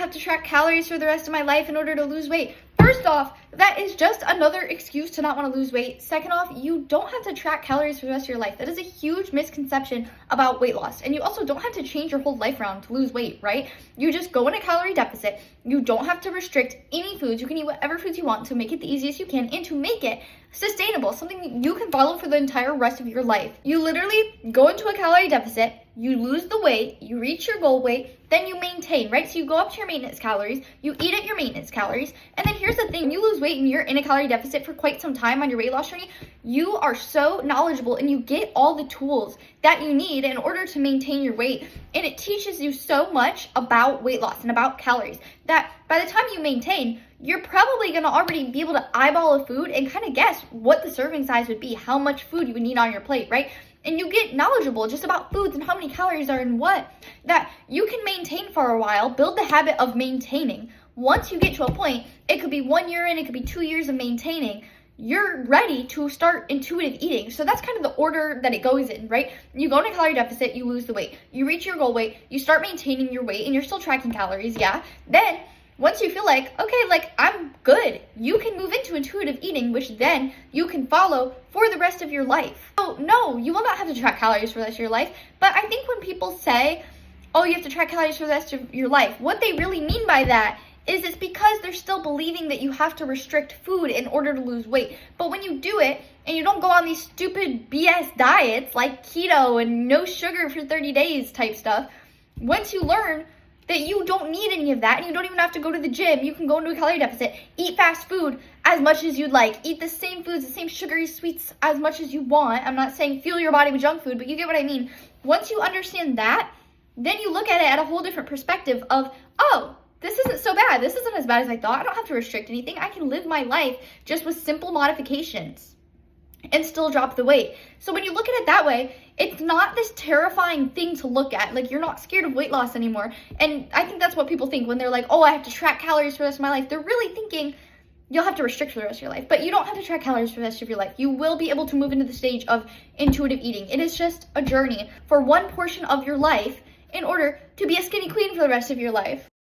have to track calories for the rest of my life in order to lose weight. First off, that is just another excuse to not want to lose weight. Second off, you don't have to track calories for the rest of your life. That is a huge misconception about weight loss. And you also don't have to change your whole life around to lose weight, right? You just go in a calorie deficit. You don't have to restrict any foods. You can eat whatever foods you want to make it the easiest you can and to make it sustainable, something that you can follow for the entire rest of your life. You literally go into a calorie deficit, you lose the weight, you reach your goal weight, then you maintain, right? So you go up to your maintenance calories, you eat at your maintenance calories, and then here's the thing, you lose weight and you're in a calorie deficit for quite some time on your weight loss journey, you are so knowledgeable and you get all the tools that you need in order to maintain your weight. And it teaches you so much about weight loss and about calories that by the time you maintain, you're probably gonna already be able to eyeball a food and kind of guess what the serving size would be, how much food you would need on your plate, right? And you get knowledgeable just about foods and how many calories are in what, that you can maintain for a while, build the habit of maintaining. Once you get to a point, it could be 1 year in, it could be 2 years of maintaining, you're ready to start intuitive eating. So that's kind of the order that it goes in, right? You go in a calorie deficit, you lose the weight. You reach your goal weight, you start maintaining your weight, and you're still tracking calories, yeah. Then, once you feel like, okay, like I'm good, you can move into intuitive eating, which then you can follow for the rest of your life. So no, you will not have to track calories for the rest of your life. But I think when people say, oh, you have to track calories for the rest of your life, what they really mean by that is it's because they're still believing that you have to restrict food in order to lose weight. But when you do it and you don't go on these stupid BS diets like keto and no sugar for 30 days type stuff, once you learn that you don't need any of that and you don't even have to go to the gym, you can go into a calorie deficit, eat fast food as much as you'd like, eat the same foods, the same sugary sweets as much as you want. I'm not saying fuel your body with junk food, but you get what I mean. Once you understand that, then you look at it at a whole different perspective of, oh, this isn't so bad. This isn't as bad as I thought. I don't have to restrict anything. I can live my life just with simple modifications and still drop the weight. So when you look at it that way, it's not this terrifying thing to look at. Like, you're not scared of weight loss anymore. And I think that's what people think when they're like, oh, I have to track calories for the rest of my life. They're really thinking you'll have to restrict for the rest of your life. But you don't have to track calories for the rest of your life. You will be able to move into the stage of intuitive eating. It is just a journey for one portion of your life in order to be a skinny queen for the rest of your life.